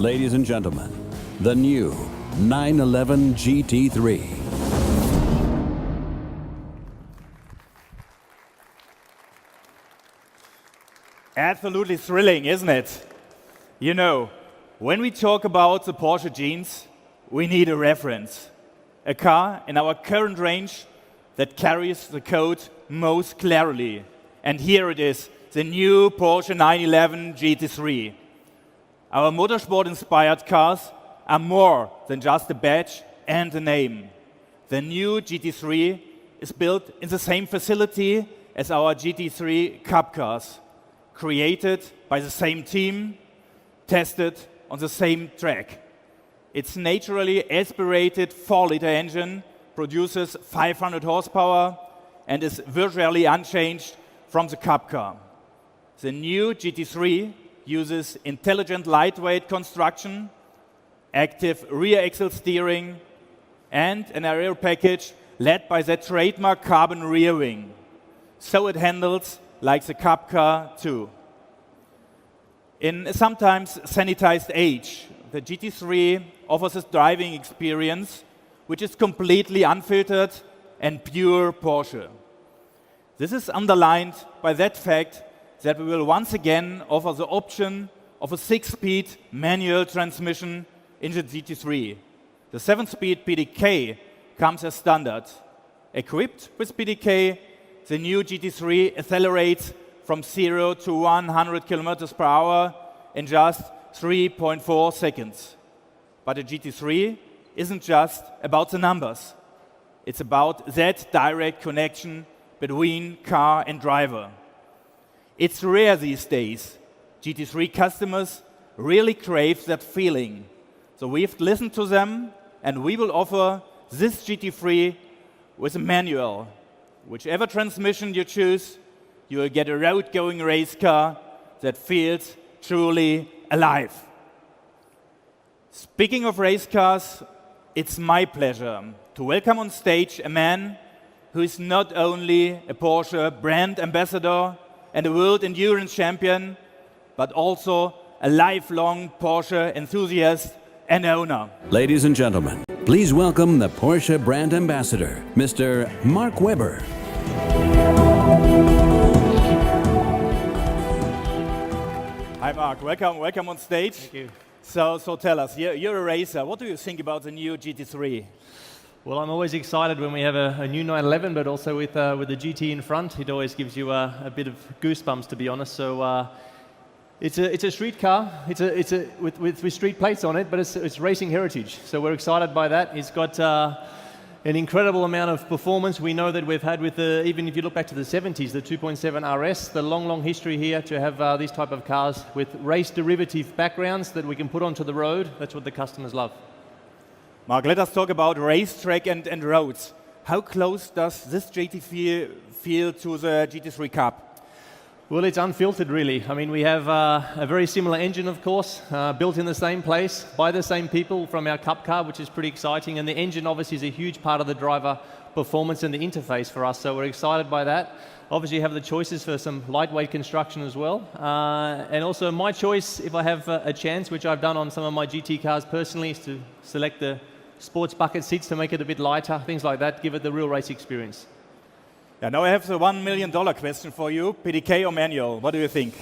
Ladies and gentlemen, the new 911 GT3. Absolutely thrilling, isn't it? You know, when we talk about the Porsche genes, we need a reference. A car in our current range that carries the code most clearly. And here it is, the new Porsche 911 GT3. Our motorsport-inspired cars are more than just a badge and a name. The new GT3 is built in the same facility as our GT3 Cup cars, created by the same team, tested on the same track. Its naturally aspirated 4-liter engine produces 500 horsepower and is virtually unchanged from the Cup car. The new GT3 uses intelligent lightweight construction, active rear axle steering, and an aero package led by the trademark carbon rear wing. So it handles like the Cup car too. In a sometimes sanitized age, the GT3 offers a driving experience which is completely unfiltered and pure Porsche. This is underlined by that fact that we will once again offer the option of a 6-speed manual transmission in the GT3. The 7-speed PDK comes as standard. Equipped with PDK, the new GT3 accelerates from 0 to 100 kilometers per hour in just 3.4 seconds. But the GT3 isn't just about the numbers. It's about that direct connection between car and driver. It's rare these days. GT3 customers really crave that feeling. So we've listened to them, and we will offer this GT3 with a manual. Whichever transmission you choose, you will get a road-going race car that feels truly alive. Speaking of race cars, it's my pleasure to welcome on stage a man who is not only a Porsche brand ambassador and a world endurance champion, but also a lifelong Porsche enthusiast and owner. Ladies and gentlemen, please welcome the Porsche brand ambassador, Mr. Mark Webber. Hi Mark, welcome on stage. Thank you. So tell us, you're a racer. What do you think about the new GT3? Well, I'm always excited when we have a new 911, but also with the GT in front. It always gives you a bit of goosebumps, to be honest. So it's a street car. It's with street plates on it, but it's racing heritage. So we're excited by that. It's got an incredible amount of performance. We know that we've had with even if you look back to the 70s, the 2.7 RS, the long history here to have these type of cars with race derivative backgrounds that we can put onto the road. That's what the customers love. Mark, let us talk about racetrack and roads. How close does this GT3 feel to the GT3 Cup? Well, it's unfiltered, really. I mean, we have a very similar engine, of course, built in the same place by the same people from our Cup car, which is pretty exciting. And the engine, obviously, is a huge part of the driver performance and the interface for us. So we're excited by that. Obviously, you have the choices for some lightweight construction as well. And also, my choice, if I have a chance, which I've done on some of my GT cars personally, is to select the sports bucket seats to make it a bit lighter, things like that, give it the real race experience. Yeah, now I have the $1 million question for you, PDK or manual, what do you think?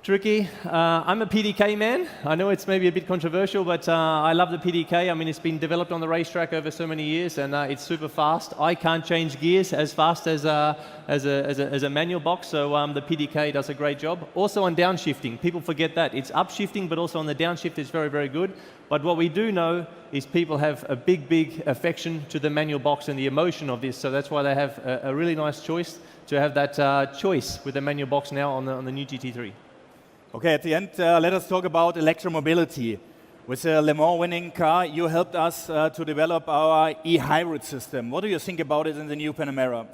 Tricky. I'm a PDK man. I know it's maybe a bit controversial, but I love the PDK. I mean, it's been developed on the racetrack over so many years, and it's super fast. I can't change gears as fast as a manual box, so the PDK does a great job. Also on downshifting, people forget that. It's upshifting, but also on the downshift, it's very, very good. But what we do know is people have a big affection to the manual box and the emotion of this, so that's why they have a really nice choice to have that choice with the manual box now on the new GT3. Okay, at the end, let us talk about electromobility. With the Le Mans winning car, you helped us to develop our e-hybrid system. What do you think about it in the new Panamera?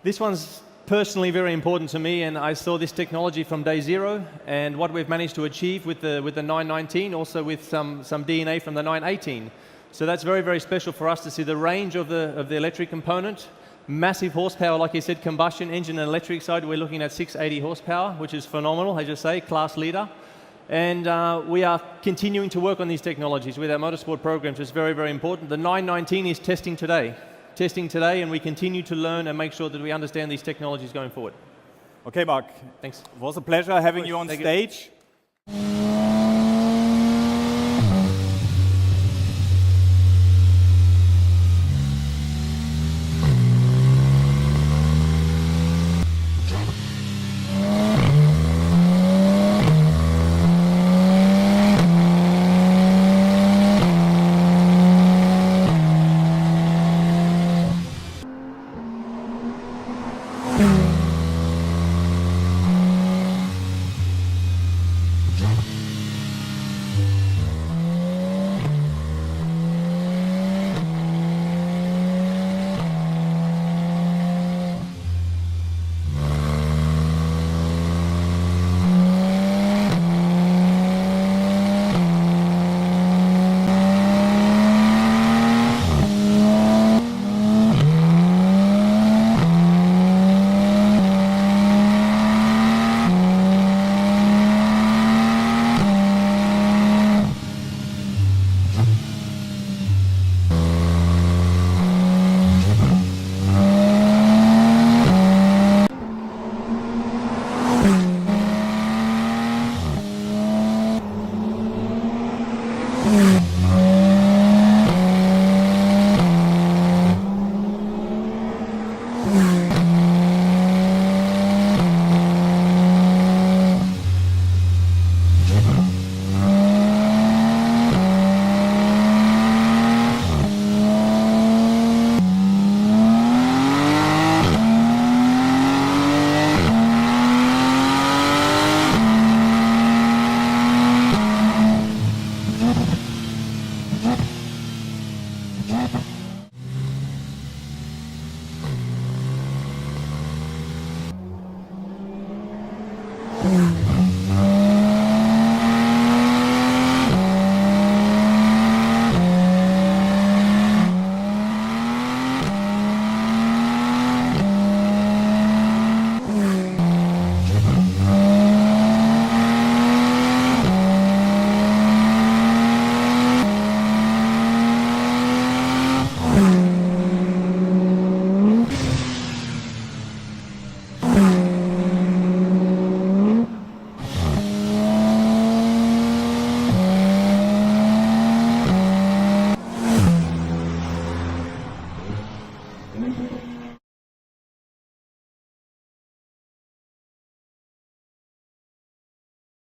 This one's personally very important to me, and I saw this technology from day zero, and what we've managed to achieve with the 919, also with some DNA from the 918. So that's very, very special for us to see the range of the electric component. Massive horsepower, like you said, combustion engine and electric side, we're looking at 680 horsepower, which is phenomenal, as you say, class leader. And we are continuing to work on these technologies with our motorsport programs. It's very, very important. The 919 is testing today, and we continue to learn and make sure that we understand these technologies going forward. Okay, Mark. Thanks. It was a pleasure having you on Thank stage. you.